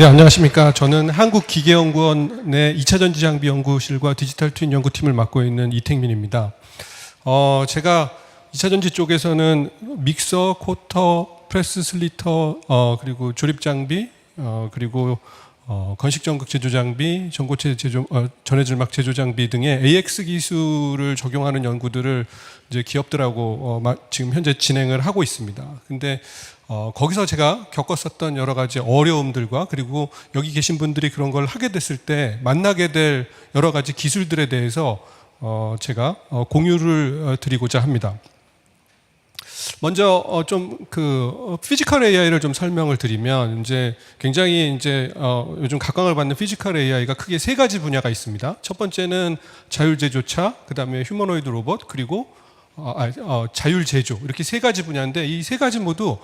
네, 안녕하십니까. 저는 한국기계연구원의 2차 전지장비 연구실과 디지털 트윈 연구팀을 맡고 있는 이택민입니다. 제가 2차 전지 쪽에서는 믹서, 코터, 프레스 슬리터, 그리고 조립장비, 그리고 건식전극 제조장비, 전고체 제조, 전해질막 제조장비 등의 AX 기술을 적용하는 연구들을 이제 기업들하고 지금 현재 진행을 하고 있습니다. 근데 거기서 제가 겪었었던 여러 가지 어려움들과 그리고 여기 계신 분들이 그런 걸 하게 됐을 때 만나게 될 여러 가지 기술들에 대해서 제가 공유를 드리고자 합니다. 먼저 좀 피지컬 AI를 좀 설명을 드리면 이제 굉장히 이제 요즘 각광을 받는 피지컬 AI가 크게 세 가지 분야가 있습니다. 첫 번째는 자율 제조차, 그다음에 휴머노이드 로봇, 그리고 자율 제조, 이렇게 세 가지 분야인데 이 세 가지 모두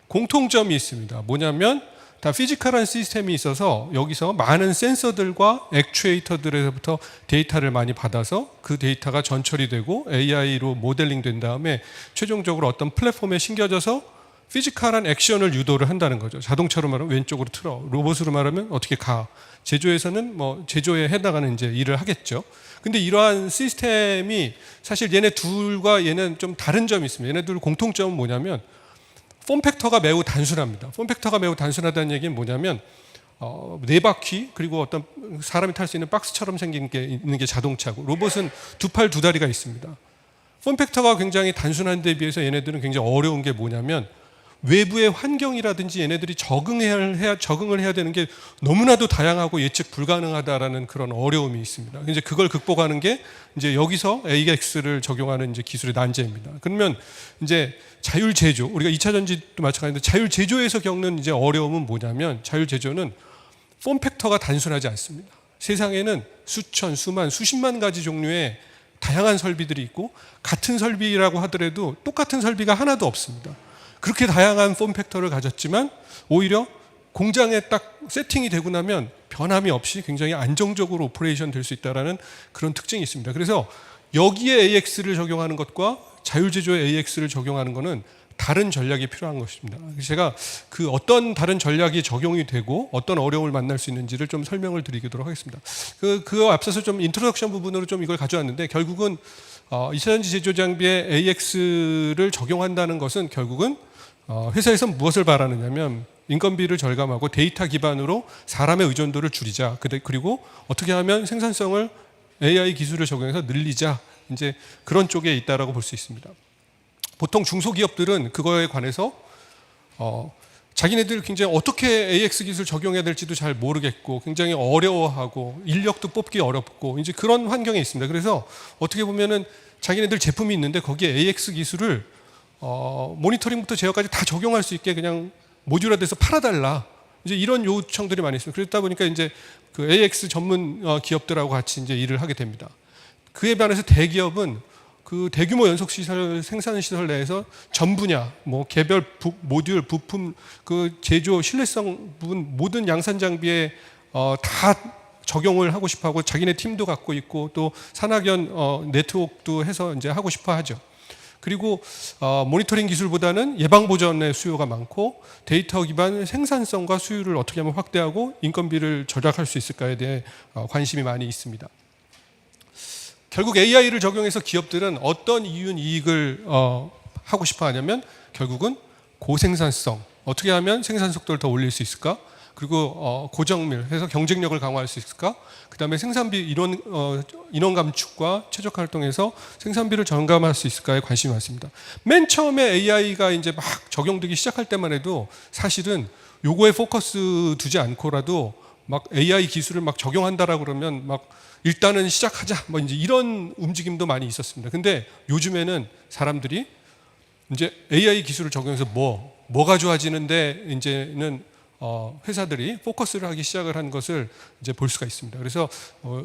공통점이 있습니다. 뭐냐면 다 피지컬한 시스템이 있어서 여기서 많은 센서들과 액추에이터들에서부터 데이터를 많이 받아서 그 데이터가 전처리 되고 AI로 모델링 된 다음에 최종적으로 어떤 플랫폼에 심겨져서 피지컬한 액션을 유도를 한다는 거죠. 자동차로 말하면 왼쪽으로 틀어, 로봇으로 말하면 어떻게 가. 제조에서는 뭐 제조에 해당하는 이제 일을 하겠죠. 근데 이러한 시스템이 사실 얘네 둘과 얘는 좀 다른 점이 있습니다. 얘네 둘 공통점은 뭐냐면 폼팩터가 매우 단순합니다. 폼팩터가 매우 단순하다는 얘기는 뭐냐면 네 바퀴 그리고 어떤 사람이 탈 수 있는 박스처럼 생긴 게 있는 게 자동차고 로봇은 두 팔 두 다리가 있습니다. 폼팩터가 굉장히 단순한 데 비해서 얘네들은 굉장히 어려운 게 뭐냐면 외부의 환경이라든지 얘네들이 적응을 해야 되는 게 너무나도 다양하고 예측 불가능하다라는 그런 어려움이 있습니다. 이제 그걸 극복하는 게 이제 여기서 AX를 적용하는 이제 기술의 난제입니다. 그러면 이제 자율 제조, 우리가 2차 전지도 마찬가지인데 자율 제조에서 겪는 이제 어려움은 뭐냐면 자율 제조는 폼 팩터가 단순하지 않습니다. 세상에는 수천, 수만, 수십만 가지 종류의 다양한 설비들이 있고 같은 설비라고 하더라도 똑같은 설비가 하나도 없습니다. 그렇게 다양한 폼 팩터를 가졌지만 오히려 공장에 딱 세팅이 되고 나면 변함이 없이 굉장히 안정적으로 오퍼레이션 될 수 있다는 그런 특징이 있습니다. 그래서 여기에 AX를 적용하는 것과 자율제조의 AX를 적용하는 것은 다른 전략이 필요한 것입니다. 제가 그 어떤 다른 전략이 적용이 되고 어떤 어려움을 만날 수 있는지를 좀 설명을 드리도록 하겠습니다. 그 앞서서 좀 인트로덕션 부분으로 좀 이걸 가져왔는데 결국은 2차 전지 제조 장비에 AX를 적용한다는 것은 결국은 회사에서 무엇을 바라느냐면 인건비를 절감하고 데이터 기반으로 사람의 의존도를 줄이자. 그리고 어떻게 하면 생산성을 AI 기술을 적용해서 늘리자. 이제 그런 쪽에 있다라고 볼 수 있습니다. 보통 중소기업들은 그거에 관해서 자기네들 굉장히 어떻게 AX 기술 적용해야 될지도 잘 모르겠고 굉장히 어려워하고 인력도 뽑기 어렵고 이제 그런 환경에 있습니다. 그래서 어떻게 보면은 자기네들 제품이 있는데 거기에 AX 기술을 모니터링부터 제어까지 다 적용할 수 있게 그냥 모듈화돼서 팔아달라. 이제 이런 요청들이 많이 있습니다. 그러다 보니까 이제 그 AX 전문 기업들하고 같이 이제 일을 하게 됩니다. 그에 반해서 대기업은 그 대규모 연속시설 생산시설 내에서 전 분야, 뭐 개별 모듈, 부품, 그 제조, 신뢰성 부분 모든 양산 장비에 다 적용을 하고 싶어하고 자기네 팀도 갖고 있고 또 산학연 네트워크도 해서 이제 하고 싶어하죠. 그리고 모니터링 기술보다는 예방 보전의 수요가 많고 데이터 기반 생산성과 수율을 어떻게 하면 확대하고 인건비를 절약할 수 있을까에 대해 관심이 많이 있습니다. 결국 AI를 적용해서 기업들은 어떤 이익을 하고 싶어 하냐면 결국은 고생산성, 어떻게 하면 생산 속도를 더 올릴 수 있을까? 그리고 고정밀 해서 경쟁력을 강화할 수 있을까? 그다음에 생산비 인원 감축과 최적화 활동에서 생산비를 절감할 수 있을까에 관심이 많습니다. 맨 처음에 AI가 이제 막 적용되기 시작할 때만 해도 사실은 요거에 포커스 두지 않고라도 막 AI 기술을 막 적용한다라고 그러면 막 일단은 시작하자 뭐 이제 이런 움직임도 많이 있었습니다. 근데 요즘에는 사람들이 이제 AI 기술을 적용해서 뭐가 좋아지는데 이제는 회사들이 포커스를 하기 시작을 한 것을 이제 볼 수가 있습니다. 그래서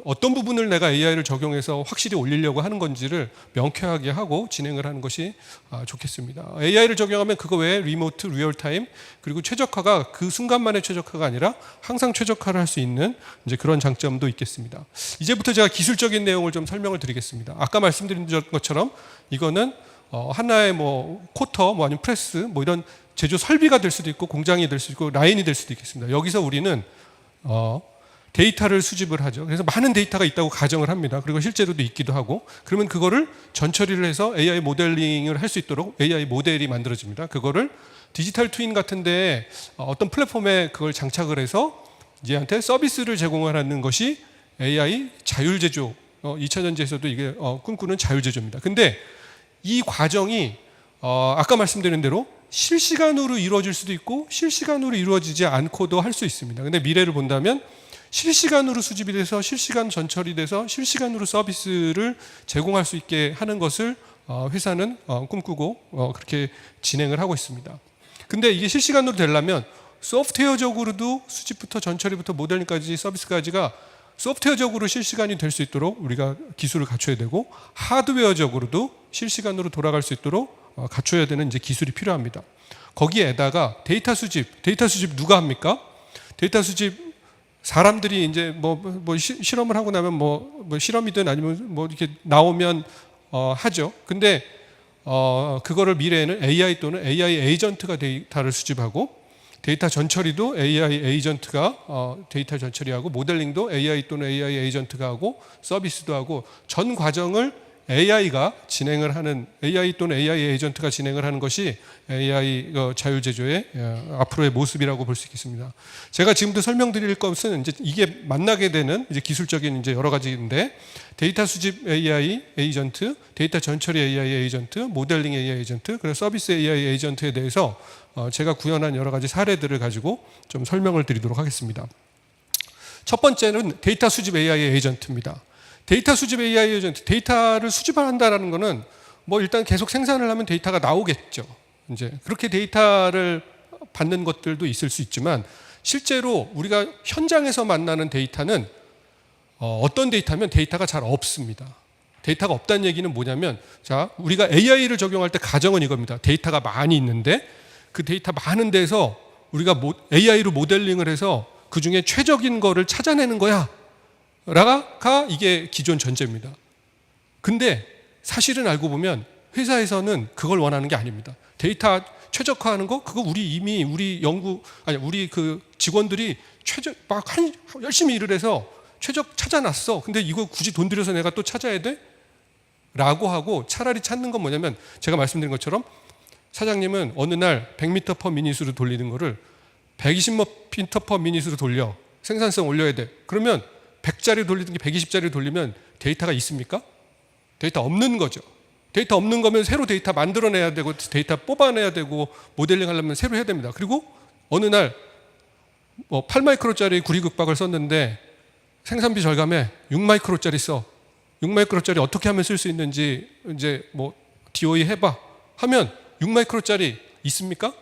어떤 부분을 내가 AI를 적용해서 확실히 올리려고 하는 건지를 명쾌하게 하고 진행을 하는 것이 좋겠습니다. AI를 적용하면 그거 외에 리모트, 리얼타임 그리고 최적화가 그 순간만의 최적화가 아니라 항상 최적화를 할 수 있는 이제 그런 장점도 있겠습니다. 이제부터 제가 기술적인 내용을 좀 설명을 드리겠습니다. 아까 말씀드린 것처럼 이거는 하나의 뭐 코터, 뭐 아니면 프레스, 뭐 이런 제조 설비가 될 수도 있고 공장이 될 수도 있고 라인이 될 수도 있겠습니다. 여기서 우리는 데이터를 수집을 하죠. 그래서 많은 데이터가 있다고 가정을 합니다. 그리고 실제로도 있기도 하고, 그러면 그거를 전처리를 해서 AI 모델링을 할 수 있도록 AI 모델이 만들어집니다. 그거를 디지털 트윈 같은데 어떤 플랫폼에 그걸 장착을 해서 얘한테 서비스를 제공하는 것이 AI 자율제조, 2차 전지에서도 이게 꿈꾸는 자율제조입니다. 근데 이 과정이 아까 말씀드린 대로 실시간으로 이루어질 수도 있고 실시간으로 이루어지지 않고도 할 수 있습니다. 근데 미래를 본다면 실시간으로 수집이 돼서 실시간 전처리 돼서 실시간으로 서비스를 제공할 수 있게 하는 것을 회사는 꿈꾸고 그렇게 진행을 하고 있습니다. 근데 이게 실시간으로 되려면 소프트웨어적으로도 수집부터 전처리부터 모델링까지 서비스까지가 소프트웨어적으로 실시간이 될 수 있도록 우리가 기술을 갖춰야 되고, 하드웨어적으로도 실시간으로 돌아갈 수 있도록 갖춰야 되는 이제 기술이 필요합니다. 거기에다가 데이터 수집 누가 합니까? 데이터 수집 사람들이 이제 실험을 하고 나면 뭐 실험이든 아니면 뭐 이렇게 나오면 하죠. 근데 그거를 미래에는 AI 또는 AI 에이전트가 데이터를 수집하고, 데이터 전처리도 AI 에이전트가 데이터 전처리하고, 모델링도 AI 또는 AI 에이전트가 하고, 서비스도 하고, 전 과정을 AI가 진행을 하는, AI 또는 AI 에이전트가 진행을 하는 것이 AI 자율제조의 앞으로의 모습이라고 볼 수 있겠습니다. 제가 지금부터 설명드릴 것은 이제 이게 만나게 되는 이제 기술적인 이제 여러 가지인데, 데이터 수집 AI 에이전트, 데이터 전처리 AI 에이전트, 모델링 AI 에이전트, 그리고 서비스 AI 에이전트에 대해서 제가 구현한 여러 가지 사례들을 가지고 좀 설명을 드리도록 하겠습니다. 첫 번째는 데이터 수집 AI 에이전트입니다. 데이터 수집 AI 에이전트, 데이터를 수집한다는 것은 뭐 일단 계속 생산을 하면 데이터가 나오겠죠. 이제 그렇게 데이터를 받는 것들도 있을 수 있지만, 실제로 우리가 현장에서 만나는 데이터는 어떤 데이터면 데이터가 잘 없습니다. 데이터가 없다는 얘기는 뭐냐면, 자, 우리가 AI를 적용할 때 가정은 이겁니다. 데이터가 많이 있는데 그 데이터 많은 데서 우리가 AI로 모델링을 해서 그 중에 최적인 거를 찾아내는 거야 라가 이게 기존 전제입니다. 근데 사실은 알고 보면 회사에서는 그걸 원하는 게 아닙니다. 데이터 최적화하는 거, 그거 우리 그 직원들이 열심히 일을 해서 최적 찾아놨어. 근데 이거 굳이 돈 들여서 내가 또 찾아야 돼? 라고 하고, 차라리 찾는 건 뭐냐면, 제가 말씀드린 것처럼 사장님은 어느 날 100m per minute로 돌리는 거를 120m per minute로 돌려. 생산성 올려야 돼. 그러면 100짜리 돌리든 120짜리 돌리면 데이터가 있습니까? 데이터 없는 거죠. 데이터 없는 거면 새로 데이터 만들어내야 되고, 데이터 뽑아내야 되고, 모델링 하려면 새로 해야 됩니다. 그리고 어느 날 8마이크로짜리 구리극박을 썼는데 생산비 절감에 6마이크로짜리 써. 6마이크로짜리 어떻게 하면 쓸 수 있는지 이제 DOE 해봐 하면 6마이크로짜리 있습니까?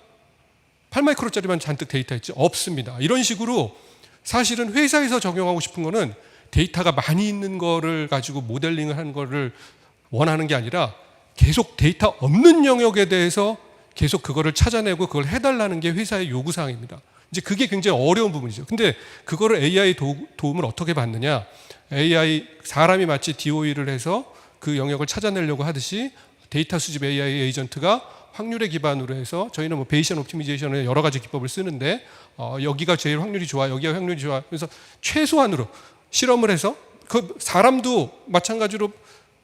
8마이크로짜리만 잔뜩 데이터 있지? 없습니다. 이런 식으로 사실은 회사에서 적용하고 싶은 거는 데이터가 많이 있는 거를 가지고 모델링을 하는 거를 원하는 게 아니라, 계속 데이터 없는 영역에 대해서 계속 그거를 찾아내고 그걸 해달라는 게 회사의 요구사항입니다. 이제 그게 굉장히 어려운 부분이죠. 근데 그거를 AI 도움을 어떻게 받느냐? AI, 사람이 마치 DOE를 해서 그 영역을 찾아내려고 하듯이 데이터 수집 AI 에이전트가 확률에 기반으로 해서, 저희는 베이션 옵티미제이션의 여러 가지 기법을 쓰는데 여기가 제일 확률이 좋아, 여기가 확률이 좋아. 그래서 최소한으로 실험을 해서, 그 사람도 마찬가지로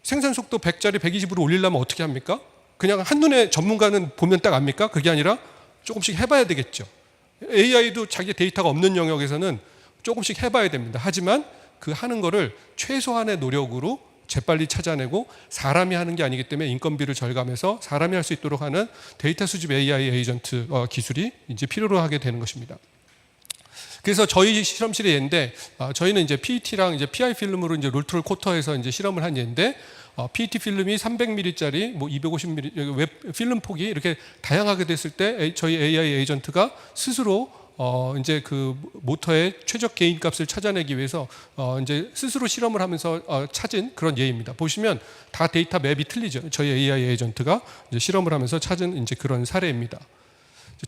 생산 속도 100짜리 120으로 올리려면 어떻게 합니까? 그냥 한눈에 전문가는 보면 딱 압니까? 그게 아니라 조금씩 해봐야 되겠죠. AI도 자기 데이터가 없는 영역에서는 조금씩 해봐야 됩니다. 하지만 그 하는 거를 최소한의 노력으로 재빨리 찾아내고, 사람이 하는 게 아니기 때문에 인건비를 절감해서 사람이 할 수 있도록 하는 데이터 수집 AI 에이전트 기술이 이제 필요로 하게 되는 것입니다. 그래서 저희 실험실의 예인데, 저희는 이제 PET랑 이제 PI 필름으로 이제 롤트롤 코터에서 이제 실험을 한 예인데, PET 필름이 300mm짜리, 250mm 웹 필름 폭이 이렇게 다양하게 됐을 때 저희 AI 에이전트가 스스로 이제 그 모터의 최적 게인 값을 찾아내기 위해서 이제 스스로 실험을 하면서 찾은 그런 예입니다. 보시면 다 데이터 맵이 틀리죠. 저희 AI 에이전트가 이제 실험을 하면서 찾은 이제 그런 사례입니다.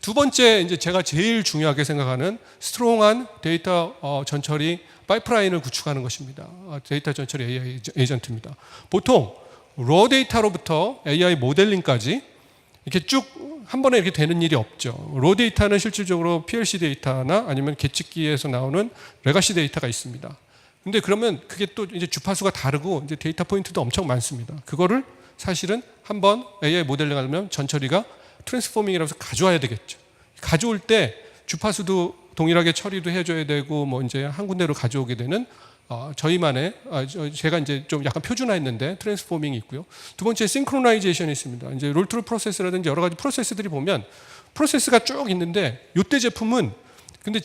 두 번째, 이제 제가 제일 중요하게 생각하는 스트롱한 데이터 전처리 파이프라인을 구축하는 것입니다. 데이터 전처리 AI 에이전트입니다. 보통 로 데이터로부터 AI 모델링까지 이렇게 쭉 한 번에 이렇게 되는 일이 없죠. 로 데이터는 실질적으로 PLC 데이터나 아니면 계측기에서 나오는 레가시 데이터가 있습니다. 근데 그러면 그게 또 이제 주파수가 다르고 이제 데이터 포인트도 엄청 많습니다. 그거를 사실은 한번 AI 모델링 하려면 전처리가 트랜스포밍이라고 해서 가져와야 되겠죠. 가져올 때 주파수도 동일하게 처리도 해줘야 되고 뭐 이제 한 군데로 가져오게 되는 저희만의 제가 이제 좀 약간 표준화했는데 트랜스포밍이 있고요. 두 번째 싱크로나이제이션이 있습니다. 이제 롤트로 프로세스라든지 여러 가지 프로세스들이 보면 프로세스가 쭉 있는데 이때 제품은 근데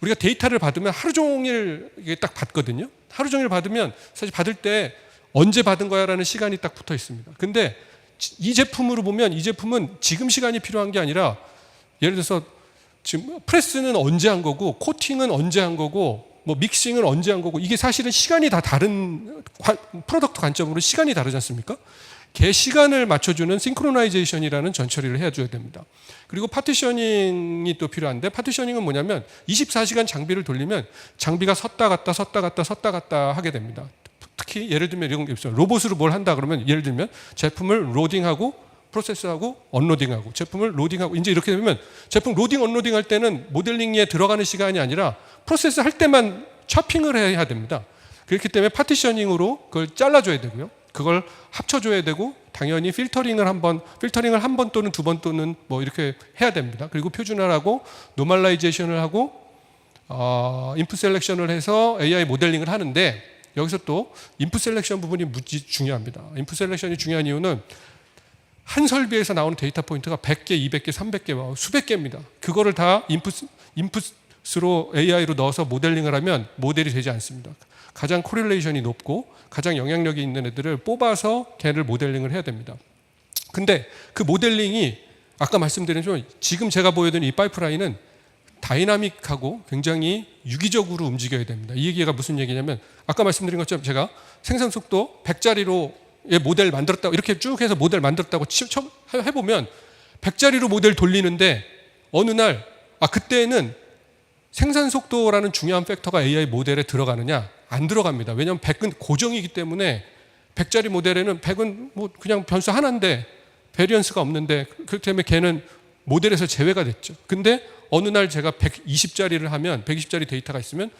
우리가 데이터를 받으면 하루 종일 이게 딱 받거든요. 하루 종일 받으면 사실 받을 때 언제 받은 거야라는 시간이 딱 붙어 있습니다. 근데 이 제품으로 보면 이 제품은 지금 시간이 필요한 게 아니라 예를 들어서 지금 프레스는 언제 한 거고 코팅은 언제 한 거고 뭐 믹싱은 언제 한 거고 이게 사실은 시간이 다 다른 프로덕트 관점으로 시간이 다르지 않습니까? 그 시간을 맞춰주는 싱크로나이제이션이라는 전처리를 해줘야 됩니다. 그리고 파티셔닝이 또 필요한데 파티셔닝은 뭐냐면 24시간 장비를 돌리면 장비가 섰다 갔다 하게 됩니다. 특히 예를 들면 이런 게 있어요. 로봇으로 뭘 한다 그러면 예를 들면 제품을 로딩하고 프로세스하고 언로딩하고 제품을 로딩하고 이제 이렇게 되면 제품 로딩 언로딩 할 때는 모델링에 들어가는 시간이 아니라 프로세스 할 때만 chopping을 해야 됩니다. 그렇기 때문에 파티셔닝으로 그걸 잘라줘야 되고요. 그걸 합쳐줘야 되고 당연히 필터링을 한 번 또는 두 번 또는 뭐 이렇게 해야 됩니다. 그리고 표준화를 하고 노멀라이제이션을 하고 인풋 셀렉션을 해서 AI 모델링을 하는데 여기서 또 인풋 셀렉션 부분이 무지 중요합니다. 인풋 셀렉션이 중요한 이유는 한 설비에서 나오는 데이터 포인트가 100개, 200개, 300개, 수백 개입니다. 그거를 다 인풋으로 AI로 넣어서 모델링을 하면 모델이 되지 않습니다. 가장 코릴레이션이 높고 가장 영향력이 있는 애들을 뽑아서 걔를 모델링을 해야 됩니다. 근데 그 모델링이 아까 말씀드린 좀 지금 제가 보여드린 이 파이프라인은 다이나믹하고 굉장히 유기적으로 움직여야 됩니다. 이 얘기가 무슨 얘기냐면 아까 말씀드린 것처럼 제가 생산 속도 100짜리로 모델 만들었다고 이렇게 쭉 해서 모델 만들었다고 해보면 100짜리로 모델 돌리는데 어느 날 그때는 생산 속도라는 중요한 팩터가 AI 모델에 들어가느냐? 안 들어갑니다. 왜냐하면 100은 고정이기 때문에 100짜리 모델에는 100은 뭐 그냥 변수 하나인데 베리언스가 없는데 그렇기 때문에 걔는 모델에서 제외가 됐죠. 근데 어느 날 제가 120짜리를 하면 120짜리 데이터가 있으면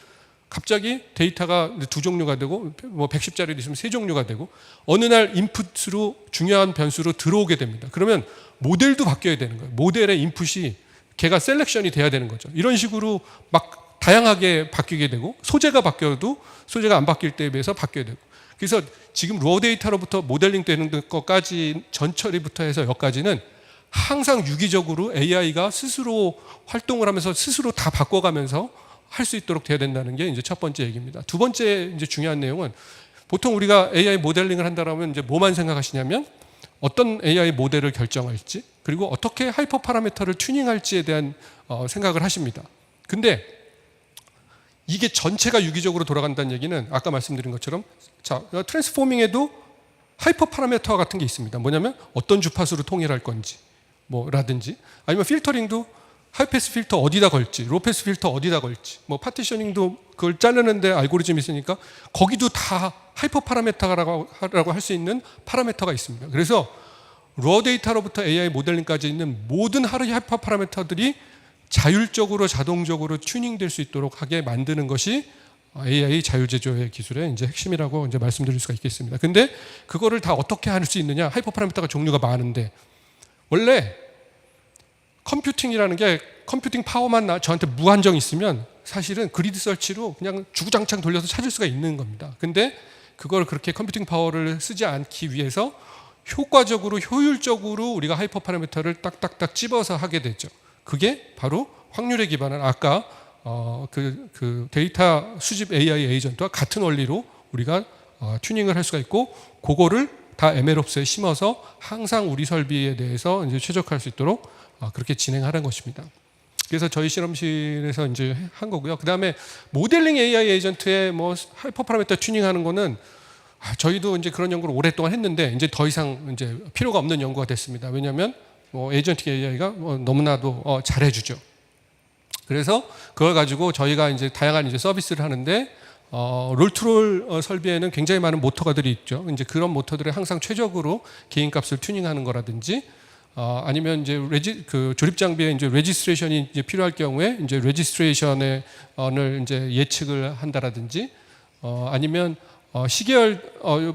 갑자기 데이터가 두 종류가 되고 뭐 110짜리도 있으면 세 종류가 되고 어느 날 인풋으로 중요한 변수로 들어오게 됩니다. 그러면 모델도 바뀌어야 되는 거예요. 모델의 인풋이 걔가 셀렉션이 돼야 되는 거죠. 이런 식으로 막 다양하게 바뀌게 되고 소재가 바뀌어도 소재가 안 바뀔 때에 비해서 바뀌어야 되고 그래서 지금 로 데이터로부터 모델링 되는 것까지 전처리부터 해서 여기까지는 항상 유기적으로 AI가 스스로 활동을 하면서 스스로 다 바꿔가면서 할 수 있도록 돼야 된다는 게 이제 첫 번째 얘기입니다. 두 번째 이제 중요한 내용은 보통 우리가 AI 모델링을 한다라면 이제 뭐만 생각하시냐면 어떤 AI 모델을 결정할지 그리고 어떻게 하이퍼 파라미터를 튜닝할지에 대한 생각을 하십니다. 근데 이게 전체가 유기적으로 돌아간다는 얘기는 아까 말씀드린 것처럼 트랜스포밍에도 하이퍼 파라미터 같은 게 있습니다. 뭐냐면 어떤 주파수로 통일할 건지 뭐라든지 아니면 필터링도 하이패스 필터 어디다 걸지, 로패스 필터 어디다 걸지, 뭐 파티셔닝도 그걸 자르는데 알고리즘이 있으니까 거기도 다 하이퍼 파라미터라고 할 수 있는 파라미터가 있습니다. 그래서 로 데이터로부터 AI 모델링까지 있는 모든 하이퍼 파라미터들이 자율적으로 자동적으로 튜닝될 수 있도록 하게 만드는 것이 AI 자율제조의 기술의 이제 핵심이라고 이제 말씀드릴 수가 있겠습니다. 근데 그거를 다 어떻게 할 수 있느냐? 하이퍼 파라미터가 종류가 많은데 원래 컴퓨팅이라는 게 컴퓨팅 파워만 저한테 무한정 있으면 사실은 그리드 설치로 그냥 주구장창 돌려서 찾을 수가 있는 겁니다. 근데 그걸 그렇게 컴퓨팅 파워를 쓰지 않기 위해서 효과적으로 효율적으로 우리가 하이퍼 파라미터를 딱딱딱 집어서 하게 되죠. 그게 바로 확률에 기반한 아까 그 데이터 수집 AI 에이전트와 같은 원리로 우리가 튜닝을 할 수가 있고 그거를 다 MLOps에 심어서 항상 우리 설비에 대해서 이제 최적화할 수 있도록 그렇게 진행하는 것입니다. 그래서 저희 실험실에서 이제 한 거고요. 그 다음에 모델링 AI 에이전트의 뭐 하이퍼 파라미터 튜닝하는 거는 저희도 이제 그런 연구를 오랫동안 했는데 이제 더 이상 이제 필요가 없는 연구가 됐습니다. 왜냐하면 뭐 에이전틱 AI가 너무나도 잘해주죠. 그래서 그걸 가지고 저희가 이제 다양한 이제 서비스를 하는데 롤트롤 설비에는 굉장히 많은 모터들이 있죠. 이제 그런 모터들을 항상 최적으로 개인값을 튜닝하는 거라든지 아니면 이제 그 조립 장비에 이제 레지스트레이션이 이제 필요할 경우에 이제 레지스트레이션을 이제 예측을 한다라든지, 아니면 시계열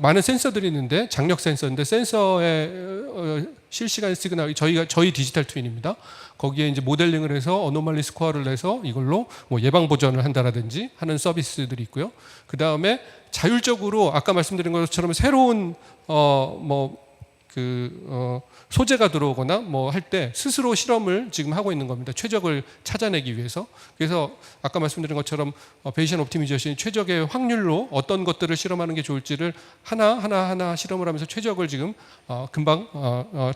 많은 센서들이 있는데 장력 센서인데 센서의 실시간 시그널, 저희 디지털 트윈입니다. 거기에 이제 모델링을 해서 어노멀리 스코어를 내서 이걸로 뭐 예방 보전을 한다라든지 하는 서비스들이 있고요. 그 다음에 자율적으로 아까 말씀드린 것처럼 새로운 소재가 들어오거나 뭐 할 때 스스로 실험을 지금 하고 있는 겁니다. 최적을 찾아내기 위해서. 그래서 아까 말씀드린 것처럼 베이션 옵티미제이션이 최적의 확률로 어떤 것들을 실험하는 게 좋을지를 하나 실험을 하면서 최적을 지금 금방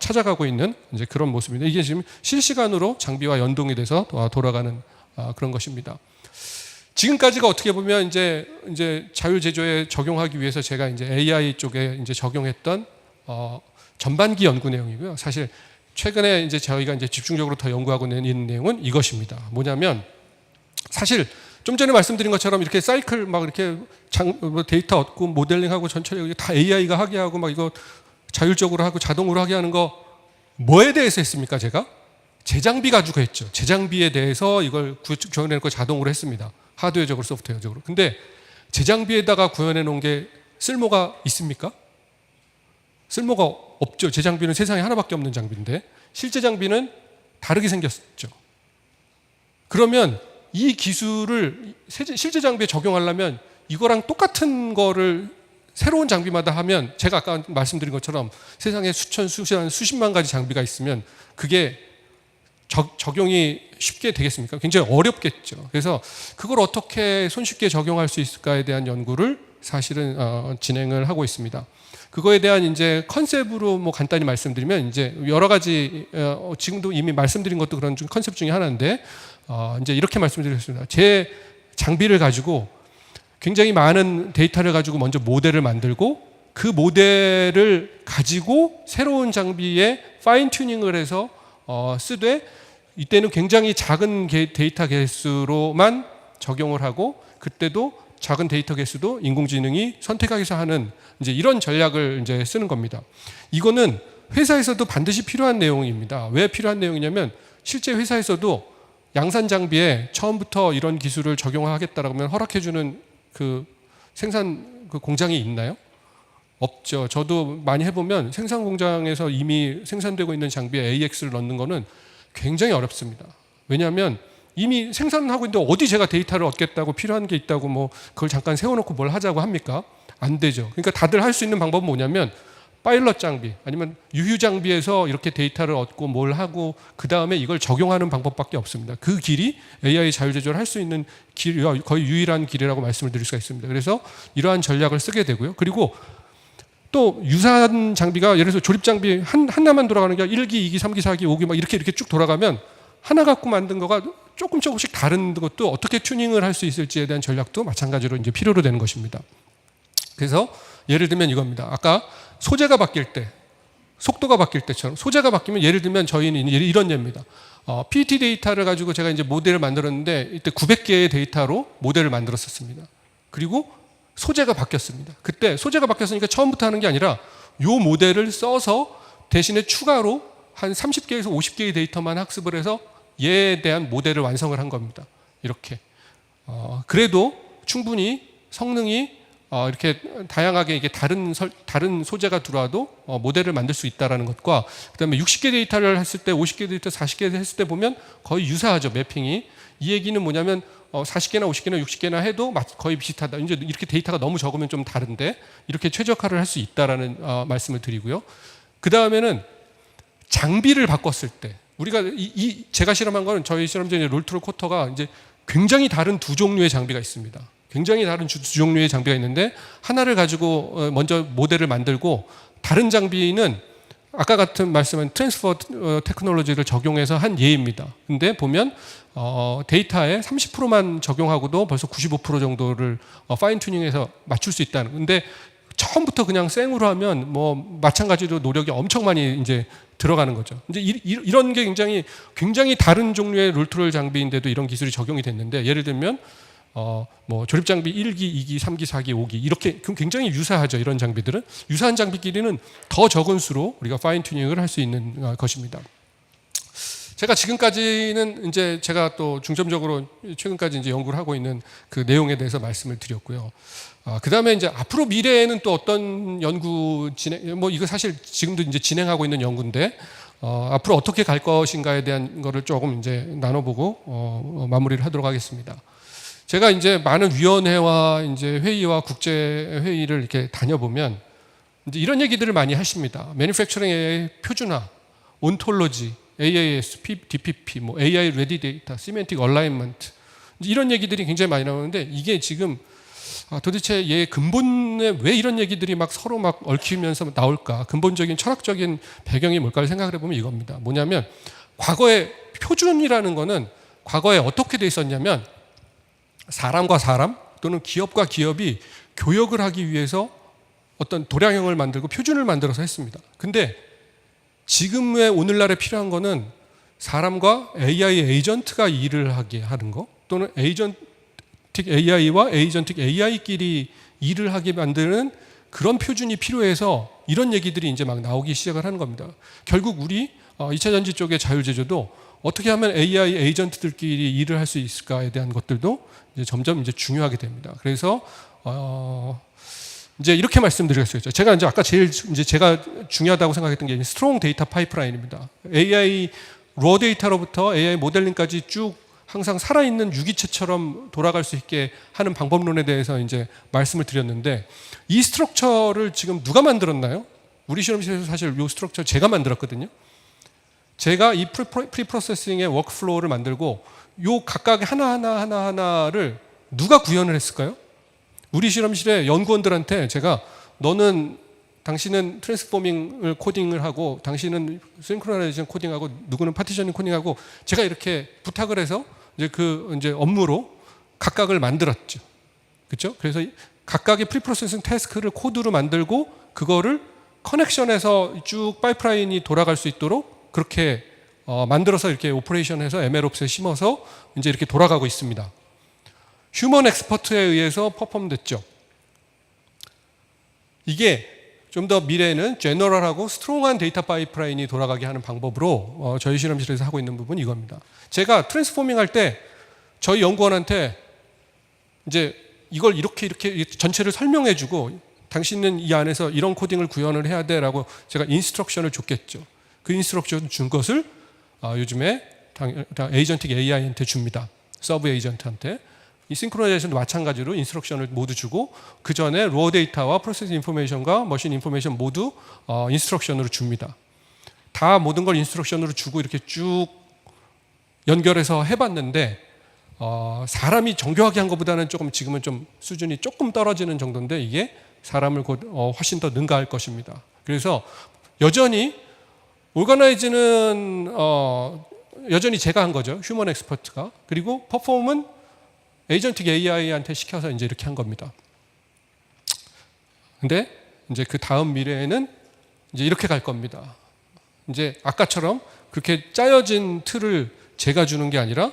찾아가고 있는 이제 그런 모습입니다. 이게 지금 실시간으로 장비와 연동이 돼서 돌아가는 그런 것입니다. 지금까지가 어떻게 보면 이제 자율 제조에 적용하기 위해서 제가 이제 AI 쪽에 이제 적용했던 전반기 연구 내용이고요. 사실 최근에 이제 저희가 이제 집중적으로 더 연구하고 있는 내용은 이것입니다. 뭐냐면 사실 좀 전에 말씀드린 것처럼 이렇게 사이클 막 이렇게 데이터 얻고 모델링하고 전체적으로 다 AI가 하게 하고 막 이거 자율적으로 하고 자동으로 하게 하는 거 뭐에 대해서 했습니까? 제가 재장비 가지고 했죠. 재장비에 대해서 이걸 구현해 놓고 자동으로 했습니다. 하드웨어적으로 소프트웨어적으로. 근데 재장비에다가 구현해 놓은 게 쓸모가 있습니까? 쓸모가 없죠. 제 장비는 세상에 하나밖에 없는 장비인데 실제 장비는 다르게 생겼죠. 그러면 이 기술을 실제 장비에 적용하려면 이거랑 똑같은 거를 새로운 장비마다 하면 제가 아까 말씀드린 것처럼 세상에 수십만 가지 장비가 있으면 그게 적용이 쉽게 되겠습니까? 굉장히 어렵겠죠. 그래서 그걸 어떻게 손쉽게 적용할 수 있을까에 대한 연구를 사실은 진행을 하고 있습니다. 그거에 대한 이제 컨셉으로 뭐 간단히 말씀드리면 이제 여러 가지 지금도 이미 말씀드린 것도 그런 컨셉 중에 하나인데 이제 이렇게 말씀드리겠습니다. 제 장비를 가지고 굉장히 많은 데이터를 가지고 먼저 모델을 만들고 그 모델을 가지고 새로운 장비에 파인 튜닝을 해서 쓰되 이때는 굉장히 작은 데이터 개수로만 적용을 하고 그때도 작은 데이터 개수도 인공지능이 선택하기서 하는 이제 이런 전략을 이제 쓰는 겁니다. 이거는 회사에서도 반드시 필요한 내용입니다. 왜 필요한 내용이냐면 실제 회사에서도 양산 장비에 처음부터 이런 기술을 적용하겠다라고 하면 허락해주는 그 생산 그 공장이 있나요? 없죠. 저도 많이 해보면 생산 공장에서 이미 생산되고 있는 장비에 AX를 넣는 거는 굉장히 어렵습니다. 왜냐하면 이미 생산하고 있는데 어디 제가 데이터를 얻겠다고 필요한 게 있다고 뭐 그걸 잠깐 세워놓고 뭘 하자고 합니까? 안 되죠. 그러니까 다들 할 수 있는 방법은 뭐냐면 파일럿 장비 아니면 유휴 장비에서 이렇게 데이터를 얻고 뭘 하고 그 다음에 이걸 적용하는 방법밖에 없습니다. 그 길이 AI 자율제조를 할 수 있는 길, 거의 유일한 길이라고 말씀을 드릴 수가 있습니다. 그래서 이러한 전략을 쓰게 되고요. 그리고 또 유사한 장비가 예를 들어서 조립 장비 하나만 돌아가는 게 1기, 2기, 3기, 4기, 5기 막 이렇게 쭉 돌아가면 하나 갖고 만든 거가 조금씩 다른 것도 어떻게 튜닝을 할 수 있을지에 대한 전략도 마찬가지로 이제 필요로 되는 것입니다. 그래서 예를 들면 이겁니다. 아까 소재가 바뀔 때, 속도가 바뀔 때처럼 소재가 바뀌면 예를 들면 저희는 이런 예입니다. PET 데이터를 가지고 제가 이제 모델을 만들었는데 이때 900개의 데이터로 모델을 만들었었습니다. 그리고 소재가 바뀌었습니다. 그때 소재가 바뀌었으니까 처음부터 하는 게 아니라 이 모델을 써서 대신에 추가로 한 30개에서 50개의 데이터만 학습을 해서 얘에 대한 모델을 완성을 한 겁니다. 이렇게. 그래도 충분히 성능이 이렇게 다양하게 이게 다른 소재가 들어와도 모델을 만들 수 있다는 것과 그다음에 60개 데이터를 했을 때 50개 데이터 40개 했을 때 보면 거의 유사하죠. 매핑이. 이 얘기는 뭐냐면 40개나 50개나 60개나 해도 거의 비슷하다. 이제 이렇게 데이터가 너무 적으면 좀 다른데 이렇게 최적화를 할 수 있다라는 말씀을 드리고요. 그 다음에는 장비를 바꿨을 때 우리가 제가 실험한 거는 저희 실험장의 롤트롤 쿼터가 이제 굉장히 다른 두 종류의 장비가 있습니다. 굉장히 다른 두 종류의 장비가 있는데 하나를 가지고 먼저 모델을 만들고 다른 장비는 아까 같은 말씀은 트랜스퍼 테크놀로지를 적용해서 한 예입니다. 근데 보면 데이터에 30%만 적용하고도 벌써 95% 정도를 파인 튜닝해서 맞출 수 있다는. 근데 처음부터 그냥 생으로 하면 뭐 마찬가지로 노력이 엄청 많이 이제 들어가는 거죠. 이제 이런 게 굉장히 다른 종류의 롤트롤 장비인데도 이런 기술이 적용이 됐는데 예를 들면 뭐 조립 장비 1기, 2기, 3기, 4기, 5기 이렇게 굉장히 유사하죠. 이런 장비들은 유사한 장비끼리는 더 적은 수로 우리가 파인 튜닝을 할 수 있는 것입니다. 제가 지금까지는 이제 제가 또 중점적으로 최근까지 이제 연구를 하고 있는 그 내용에 대해서 말씀을 드렸고요. 그 다음에 이제 앞으로 미래에는 또 어떤 연구 뭐 이거 사실 지금도 이제 진행하고 있는 연구인데 앞으로 어떻게 갈 것인가에 대한 거를 조금 이제 나눠보고 마무리를 하도록 하겠습니다. 제가 이제 많은 위원회와 이제 회의와 국제 회의를 이렇게 다녀보면 이제 이런 얘기들을 많이 하십니다. Manufacturing AI 표준화, 온톨로지, AAS, DPP, 뭐 AI Ready Data, Semantic Alignment 이런 얘기들이 굉장히 많이 나오는데 이게 지금 도대체 얘 근본에 왜 이런 얘기들이 막 서로 막 얽히면서 나올까? 근본적인 철학적인 배경이 뭘까를 생각을 해보면 이겁니다. 뭐냐면 과거에 표준이라는 거는 과거에 어떻게 돼 있었냐면 사람과 사람 또는 기업과 기업이 교역을 하기 위해서 어떤 도량형을 만들고 표준을 만들어서 했습니다. 근데 지금의 오늘날에 필요한 거는 사람과 AI 에이전트가 일을 하게 하는 거 또는 에이전틱 AI와 에이전틱 AI끼리 일을 하게 만드는 그런 표준이 필요해서 이런 얘기들이 이제 막 나오기 시작을 하는 겁니다. 결국 우리 2차 전지 쪽의 자율제조도 어떻게 하면 AI 에이전트들끼리 일을 할 수 있을까에 대한 것들도 이제 점점 이제 중요하게 됩니다. 그래서 이제 이렇게 말씀드리겠어요. 제가 이제 아까 제가 중요하다고 생각했던 게 스트롱 데이터 파이프라인입니다. AI 로 데이터로부터 AI 모델링까지 쭉 항상 살아있는 유기체처럼 돌아갈 수 있게 하는 방법론에 대해서 이제 말씀을 드렸는데 이 스트럭처를 지금 누가 만들었나요? 우리 실험실에서 사실 이 스트럭처 제가 만들었거든요. 제가 이 프리프로세싱의 워크플로우를 만들고 요 각각 하나를 누가 구현을 했을까요? 우리 실험실의 연구원들한테 제가 당신은 트랜스포밍을 코딩을 하고 당신은 싱크로나이제이션 코딩하고 누구는 파티셔닝 코딩하고 제가 이렇게 부탁을 해서 이제 업무로 각각을 만들었죠. 그렇죠? 그래서 각각의 프리프로세싱 태스크를 코드로 만들고 그거를 커넥션에서 쭉 파이프라인이 돌아갈 수 있도록 그렇게 만들어서 이렇게 오퍼레이션해서 MLOps에 심어서 이제 이렇게 돌아가고 있습니다. 휴먼 엑스퍼트에 의해서 퍼폼됐죠. 이게 좀 더 미래에는 제너럴하고 스트롱한 데이터 파이프라인이 돌아가게 하는 방법으로 저희 실험실에서 하고 있는 부분이 이겁니다. 제가 트랜스포밍 할 때 저희 연구원한테 이제 이걸 이렇게 전체를 설명해주고 당신은 이 안에서 이런 코딩을 구현을 해야 돼라고 제가 인스트럭션을 줬겠죠. 그 인스트럭션 준 것을 요즘에 에이전틱 AI한테 줍니다. 서브 에이전트한테. 이 싱크로나이제이션도 마찬가지로 인스트럭션을 모두 주고 그 전에 로어 데이터와 프로세스 인포메이션과 머신 인포메이션 모두 인스트럭션으로 줍니다. 다 모든 걸 인스트럭션으로 주고 이렇게 쭉 연결해서 해봤는데 사람이 정교하게 한 것보다는 지금은 좀 수준이 조금 떨어지는 정도인데 이게 사람을 곧 훨씬 더 능가할 것입니다. 그래서 여전히 오거나이즈는 여전히 제가 한 거죠. 휴먼 엑스퍼트가. 그리고 퍼폼은 에이전틱 AI한테 시켜서 이제 이렇게 한 겁니다. 근데 이제 그 다음 미래에는 이제 이렇게 갈 겁니다. 이제 아까처럼 그렇게 짜여진 틀을 제가 주는 게 아니라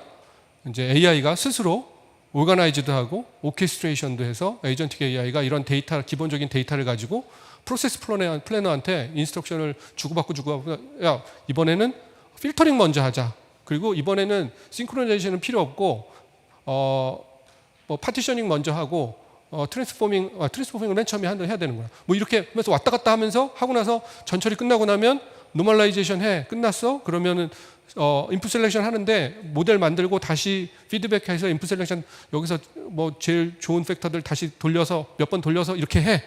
이제 AI가 스스로 오거나이즈도 하고 오케스트레이션도 해서 에이전틱 AI가 이런 데이터, 기본적인 데이터를 가지고 프로세스 플래너한테 인스트럭션을 주고받고 야, 이번에는 필터링 먼저 하자. 그리고 이번에는 싱크로나이제이션은 필요 없고 파티셔닝 먼저 하고 트랜스포밍을 맨 처음에 해야 되는구나. 뭐 이렇게 하면서 왔다 갔다 하면서 하고 나서 전처리 끝나고 나면 노멀라이제이션 끝났어? 그러면은 인풋 셀렉션 하는데 모델 만들고 다시 피드백해서 인풋 셀렉션 여기서 뭐 제일 좋은 팩터들 다시 돌려서 몇 번 돌려서 이렇게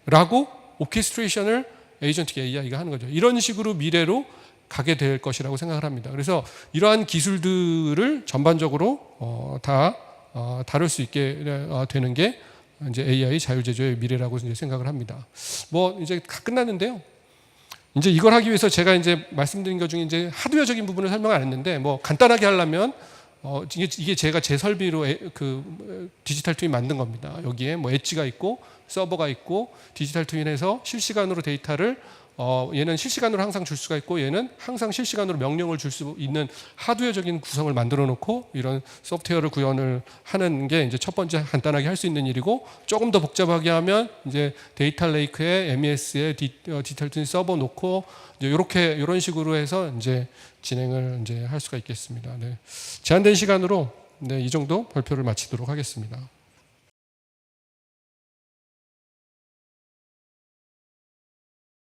해라고 오케스트레이션을 에이전틱 AI가 하는 거죠. 이런 식으로 미래로 가게 될 것이라고 생각을 합니다. 그래서 이러한 기술들을 전반적으로 다 다룰 수 있게 되는 게 이제 AI 자율제조의 미래라고 이제 생각을 합니다. 뭐 이제 다 끝났는데요. 이제 이걸 하기 위해서 제가 이제 말씀드린 것 중에 이제 하드웨어적인 부분을 설명 안 했는데 뭐 간단하게 하려면 이게 제가 제 설비로 그 디지털 트윈 만든 겁니다. 여기에 뭐 엣지가 있고 서버가 있고 디지털 트윈에서 실시간으로 데이터를 얘는 실시간으로 항상 줄 수가 있고 얘는 항상 실시간으로 명령을 줄 수 있는 하드웨어적인 구성을 만들어 놓고 이런 소프트웨어를 구현을 하는 게 이제 첫 번째 간단하게 할 수 있는 일이고, 조금 더 복잡하게 하면 이제 데이터 레이크에 MES에 디테일 서버 놓고 이제 이런 식으로 해서 이제 진행을 이제 할 수가 있겠습니다. 네. 제한된 시간으로 이 정도 발표를 마치도록 하겠습니다.